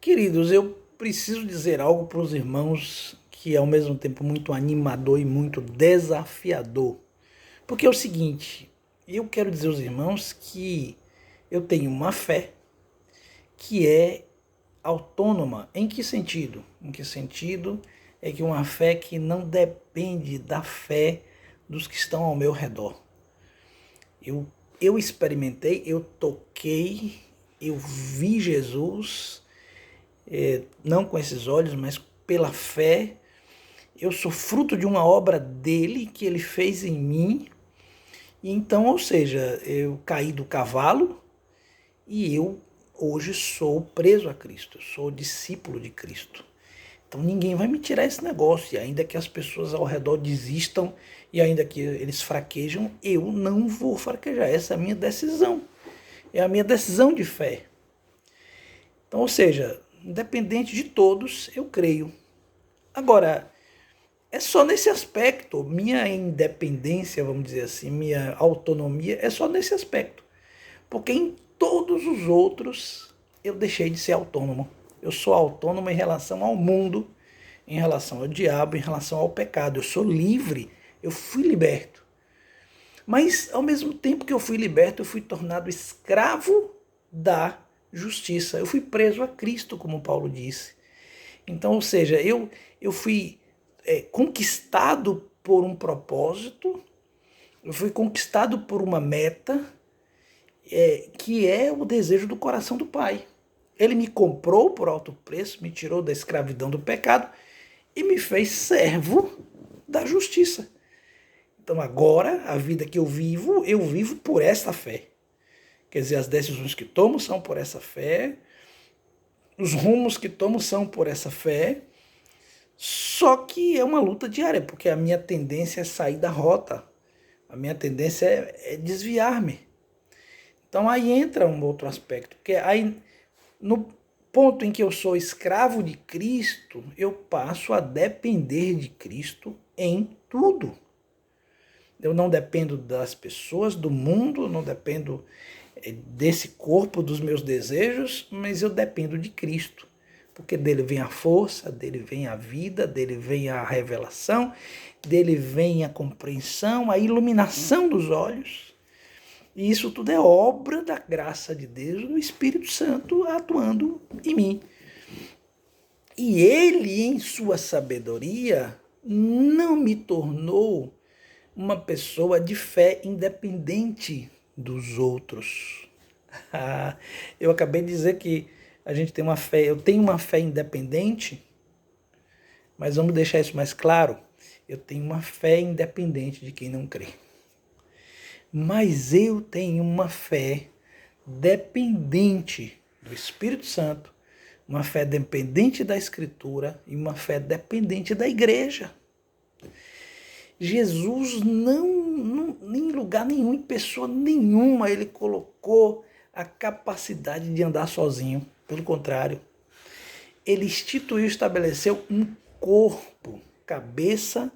Queridos, eu preciso dizer algo para os irmãos que é ao mesmo tempo muito animador e muito desafiador. Porque é o seguinte, eu quero dizer aos irmãos que eu tenho uma fé que é autônoma. Em que sentido? Em que sentido é que uma fé que não depende da fé dos que estão ao meu redor. Eu, eu experimentei, eu toquei, eu vi Jesus, não com esses olhos, mas pela fé. Eu sou fruto de uma obra dele que ele fez em mim. E então, ou seja, eu caí do cavalo e eu hoje sou preso a Cristo, eu sou discípulo de Cristo. Então ninguém vai me tirar esse negócio, e ainda que as pessoas ao redor desistam e ainda que eles fraquejam, eu não vou fraquejar. Essa é a minha decisão. É a minha decisão de fé. Então, ou seja, independente de todos, eu creio. Agora, é só nesse aspecto, minha independência, vamos dizer assim, minha autonomia é só nesse aspecto. Porque em todos os outros eu deixei de ser autônomo. Eu sou autônomo em relação ao mundo, em relação ao diabo, em relação ao pecado. Eu sou livre, eu fui liberto. Mas ao mesmo tempo que eu fui liberto, eu fui tornado escravo da justiça. Eu fui preso a Cristo, como Paulo disse. Então, ou seja, eu fui conquistado por um propósito, eu fui conquistado por uma meta, que é o desejo do coração do Pai. Ele me comprou por alto preço, me tirou da escravidão do pecado e me fez servo da justiça. Então agora, a vida que eu vivo por essa fé. Quer dizer, as decisões que tomo são por essa fé, os rumos que tomo são por essa fé. Só que é uma luta diária, porque a minha tendência é sair da rota, a minha tendência é desviar-me. Então aí entra um outro aspecto, porque aí no ponto em que eu sou escravo de Cristo, eu passo a depender de Cristo em tudo. Eu não dependo das pessoas, do mundo, não dependo desse corpo, dos meus desejos, mas eu dependo de Cristo. Porque dele vem a força, dele vem a vida, dele vem a revelação, dele vem a compreensão, a iluminação dos olhos. E isso tudo é obra da graça de Deus, do Espírito Santo atuando em mim. E ele, em sua sabedoria, não me tornou uma pessoa de fé independente dos outros. Eu acabei de dizer que a gente tem uma fé, eu tenho uma fé independente, mas vamos deixar isso mais claro. Eu tenho uma fé independente de quem não crê. Mas eu tenho uma fé dependente do Espírito Santo, uma fé dependente da Escritura e uma fé dependente da igreja. Jesus não, em lugar nenhum, em pessoa nenhuma, ele colocou a capacidade de andar sozinho. Pelo contrário, ele instituiu e estabeleceu um corpo, cabeça,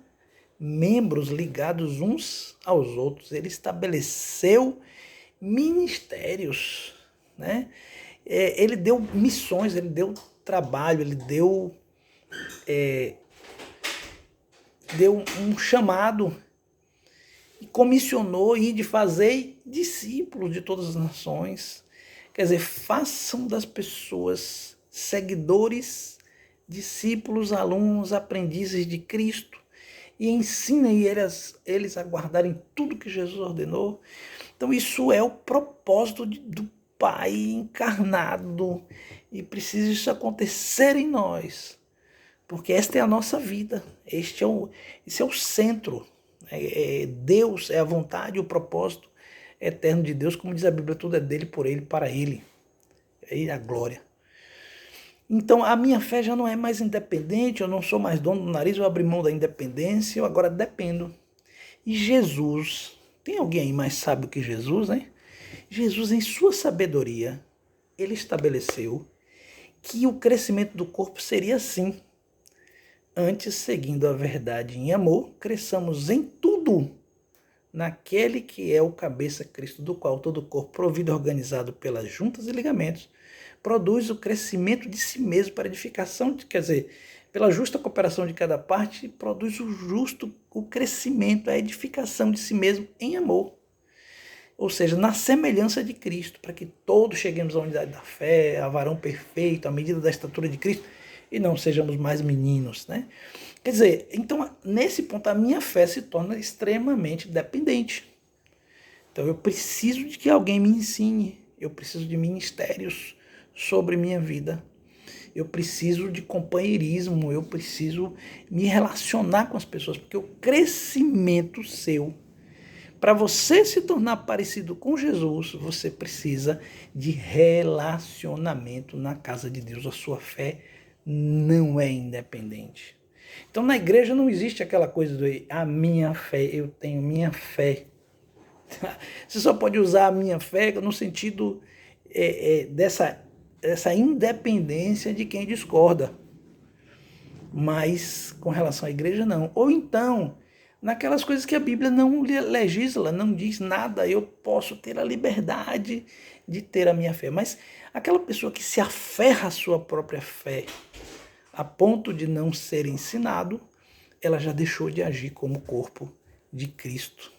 membros ligados uns aos outros. Ele estabeleceu ministérios, né? Ele deu missões, ele deu trabalho, ele deu um chamado e comissionou ir de fazer discípulos de todas as nações. Quer dizer, façam das pessoas seguidores, discípulos, alunos, aprendizes de Cristo e ensinem eles a guardarem tudo que Jesus ordenou. Então isso é o propósito do Pai encarnado e precisa isso acontecer em nós, porque esta é a nossa vida, esse é o centro. Deus é a vontade e o propósito eterno de Deus, como diz a Bíblia, tudo é dele, por ele, para ele. É a glória. Então a minha fé já não é mais independente, eu não sou mais dono do nariz, eu abri mão da independência, eu agora dependo. E Jesus, tem alguém aí mais sábio que Jesus, né? Jesus, em sua sabedoria, ele estabeleceu que o crescimento do corpo seria assim. Antes, seguindo a verdade em amor, cresçamos em tudo naquele que é o cabeça Cristo, do qual todo o corpo, provido e organizado pelas juntas e ligamentos, produz o crescimento de si mesmo para edificação, quer dizer, pela justa cooperação de cada parte, produz o crescimento, a edificação de si mesmo em amor. Ou seja, na semelhança de Cristo, para que todos cheguemos à unidade da fé, a varão perfeito, à medida da estatura de Cristo, e não sejamos mais meninos, né? Quer dizer, então, nesse ponto, a minha fé se torna extremamente dependente. Então, eu preciso de que alguém me ensine, eu preciso de ministérios sobre minha vida, eu preciso de companheirismo, eu preciso me relacionar com as pessoas, porque o crescimento seu, para você se tornar parecido com Jesus, você precisa de relacionamento na casa de Deus. A sua fé não é independente. Então, na igreja não existe aquela coisa do a minha fé, eu tenho minha fé. Você só pode usar a minha fé no sentido dessa independência de quem discorda. Mas com relação à igreja, não. Ou então, naquelas coisas que a Bíblia não legisla, não diz nada, eu posso ter a liberdade de ter a minha fé. Mas aquela pessoa que se aferra à sua própria fé, a ponto de não ser ensinado, ela já deixou de agir como corpo de Cristo.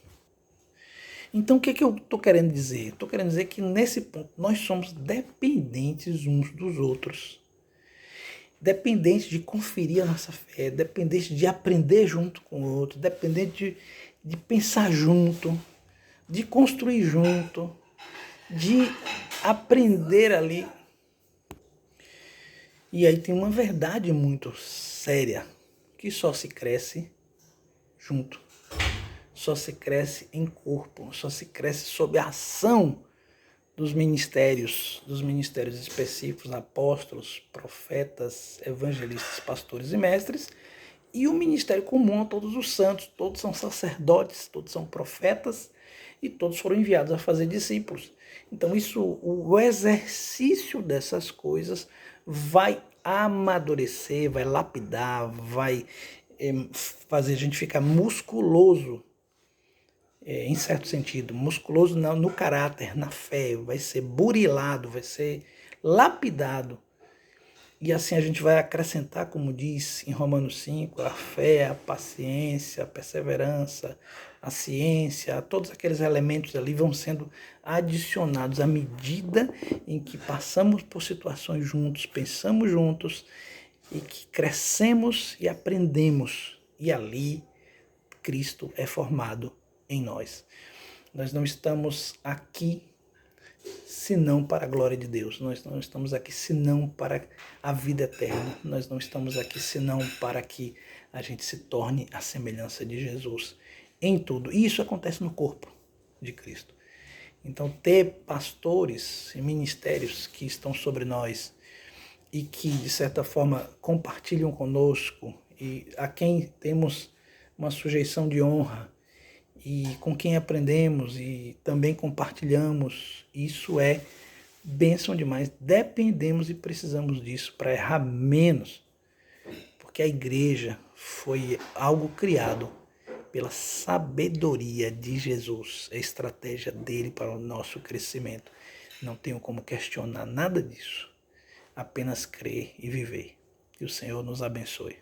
Então, o que eu estou querendo dizer? Estou querendo dizer que, nesse ponto, nós somos dependentes uns dos outros. Dependentes de conferir a nossa fé, dependentes de aprender junto com o outro, dependente de pensar junto, de construir junto, de aprender ali. E aí tem uma verdade muito séria, que só se cresce junto. Só se cresce em corpo, só se cresce sob a ação dos ministérios específicos, apóstolos, profetas, evangelistas, pastores e mestres, e o ministério comum a todos os santos. Todos são sacerdotes, todos são profetas e todos foram enviados a fazer discípulos. Então o exercício dessas coisas vai amadurecer, vai lapidar, vai fazer a gente ficar musculoso, em certo sentido, musculoso no caráter, na fé, vai ser burilado, vai ser lapidado. E assim a gente vai acrescentar, como diz em Romanos 5, a fé, a paciência, a perseverança, a ciência, todos aqueles elementos ali vão sendo adicionados à medida em que passamos por situações juntos, pensamos juntos e que crescemos e aprendemos. E ali Cristo é formado em nós. Nós não estamos aqui senão para a glória de Deus. Nós não estamos aqui senão para a vida eterna. Nós não estamos aqui senão para que a gente se torne a semelhança de Jesus em tudo. E isso acontece no corpo de Cristo. Então, ter pastores e ministérios que estão sobre nós e que, de certa forma, compartilham conosco e a quem temos uma sujeição de honra, e com quem aprendemos e também compartilhamos, isso é bênção demais. Dependemos e precisamos disso para errar menos, porque a igreja foi algo criado pela sabedoria de Jesus, a estratégia dele para o nosso crescimento. Não tenho como questionar nada disso, apenas crer e viver. Que o Senhor nos abençoe.